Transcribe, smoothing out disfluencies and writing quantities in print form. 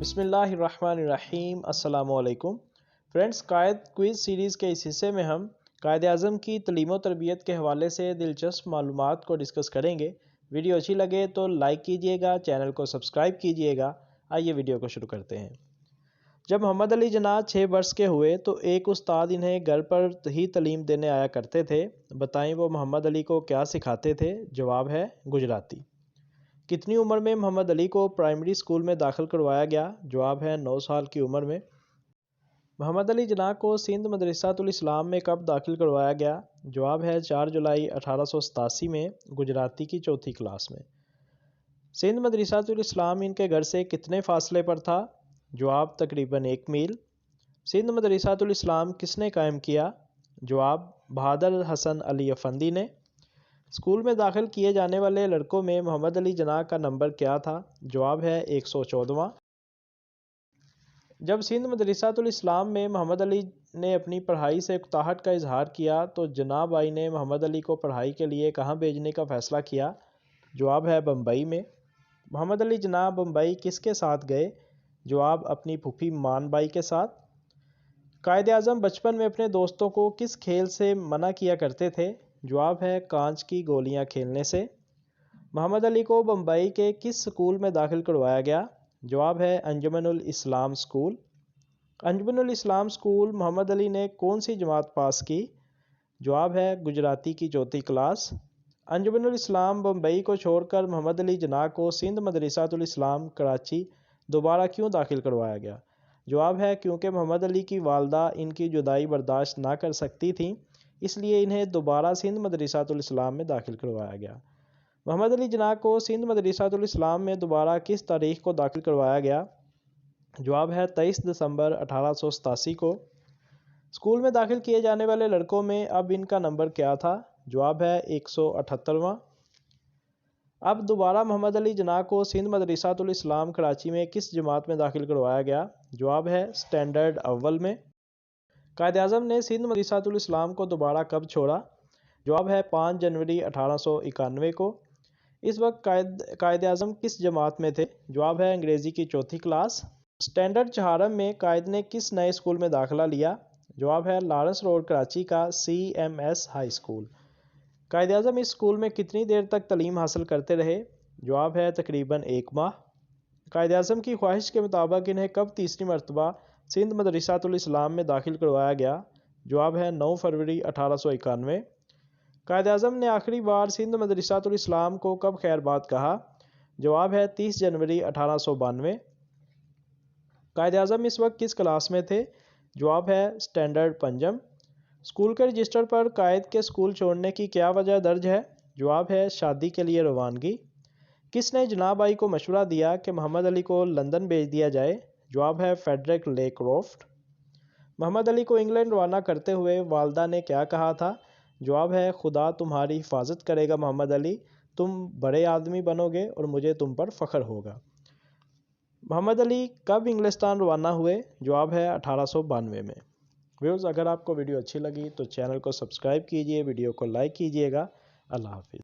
बिस्मिल्लाहिर्रहमानिर्रहीम अस्सलाम वालेकुम फ्रेंड्स। कायद क्विज़ सीरीज़ के इस हिस्से में हम कायद आज़म की तलीम व तरबियत के हवाले से दिलचस्प मालूमात को डिस्कस करेंगे। वीडियो अच्छी लगे तो लाइक कीजिएगा, चैनल को सब्सक्राइब कीजिएगा। आइए वीडियो को शुरू करते हैं। जब मोहम्मद अली जना 6 वर्ष के हुए तो एक उस्ताद इन्हें घर पर ही तलीम देने आया करते थे। बताएं वो मोहम्मद अली को क्या सिखाते थे? जवाब है गुजराती। कितनी उम्र में मोहम्मद अली को प्राइमरी स्कूल में दाखिल करवाया गया? जवाब है 9 साल की उम्र में। मोहम्मद अली जना को सिंध मदरसातुल इस्लाम में कब दाखिल करवाया गया? जवाब है 4 जुलाई 1887 में, गुजराती की चौथी क्लास में। सिंध मदरसातुल इस्लाम इनके घर से कितने फासले पर था? जवाब तकरीबन 1 मील। सिंध मदरसातुल इस्लाम किसने कायम किया? जवाब बहादुर हसन अली अफंदी ने। स्कूल में दाखिल किए जाने वाले लड़कों में मोहम्मद अली जना का नंबर क्या था? जवाब है 114वां। जब सिंध मदरसातुल इस्लाम में मोहम्मद अली ने अपनी पढ़ाई से उकताहट का इजहार किया तो जनाब आई ने मोहम्मद अली को पढ़ाई के लिए कहाँ भेजने का फ़ैसला किया? जवाब है बम्बई में। मोहम्मद अली जना बम्बई किसके साथ गए? जवाब अपनी फूफी मान बाई के साथ। कायद आज़म बचपन में अपने दोस्तों को किस खेल से मना किया करते थे? जवाब है कांच की गोलियां खेलने से। मोहम्मद अली को बम्बई के किस स्कूल में दाखिल करवाया गया? जवाब है अंजुमनुल इस्लाम स्कूल। अंजुमनुल इस्लाम स्कूल मोहम्मद अली ने कौन सी जमात पास की? जवाब है गुजराती की चौथी क्लास। अंजुमनुल इस्लाम बम्बई को छोड़कर मोहम्मद अली जना को सिंध मदरसातुल इस्लाम कराची दोबारा क्यों दाखिल करवाया गया? जवाब है क्योंकि मोहम्मद अली की वालदा इनकी जुदाई बर्दाश्त ना कर सकती थीं, इसलिए इन्हें दोबारा सिंध मदरसातुल इस्लाम में दाखिल करवाया गया। मोहम्मद अली जना को सिंध मदरसातुल इस्लाम में दोबारा किस तारीख को दाखिल करवाया गया? जवाब है 23 दिसंबर 1887 को। स्कूल में दाखिल किए जाने वाले लड़कों में अब इनका नंबर क्या था? जवाब है 178वां। अब दोबारा मोहम्मद अली जना को सिंध मदरसातुल इस्लाम कराची में किस जमात में दाखिल करवाया गया? जवाब है स्टैंडर्ड अव्वल में। कायद आज़म ने सिंध मदरसातुल इस्लाम को दोबारा कब छोड़ा? जवाब है 5 जनवरी 1891 को। इस वक्त कायद आज़म किस जमात में थे? जवाब है अंग्रेज़ी की चौथी क्लास। स्टैंडर्ड चहारम में कायद ने किस नए स्कूल में दाखिला लिया? जवाब है लॉरेंस रोड कराची का CMS हाई स्कूल। कायद आज़म इस स्कूल में कितनी देर तक तालीम हासिल करते रहे? जवाब है तकरीबन 1 माह। कायद आज़म की ख्वाहिश के मुताबिक इन्हें कब तीसरी मरतबा सिंध मदरसातुल इस्लाम में दाखिल करवाया गया? जवाब है 9 फरवरी 1891। कायद आज़म ने आखिरी बार सिंध मदरसातुल इस्लाम को कब खैरबाद कहा? जवाब है 30 जनवरी 1892। कायद आज़म इस वक्त किस क्लास में थे? जवाब है स्टैंडर्ड पंजम। स्कूल के रजिस्टर पर कायद के स्कूल छोड़ने की क्या वजह दर्ज है? जवाब है शादी के लिए रवानगी। किसने जनाब आई को मशवरा दिया कि मोहम्मद अली को लंदन भेज दिया जाए? जवाब है फेडरिक लेक्रॉफ्ट। मोहम्मद अली को इंग्लैंड रवाना करते हुए वालदा ने क्या कहा था? जवाब है खुदा तुम्हारी हिफाजत करेगा मोहम्मद अली, तुम बड़े आदमी बनोगे और मुझे तुम पर फ़ख्र होगा। मोहम्मद अली कब इंग्लिस्तान रवाना हुए? जवाब है 1892 में। व्यूअर्स, अगर आपको वीडियो अच्छी लगी तो चैनल को सब्सक्राइब कीजिए, वीडियो को लाइक कीजिएगा। अल्लाह हाफिज़।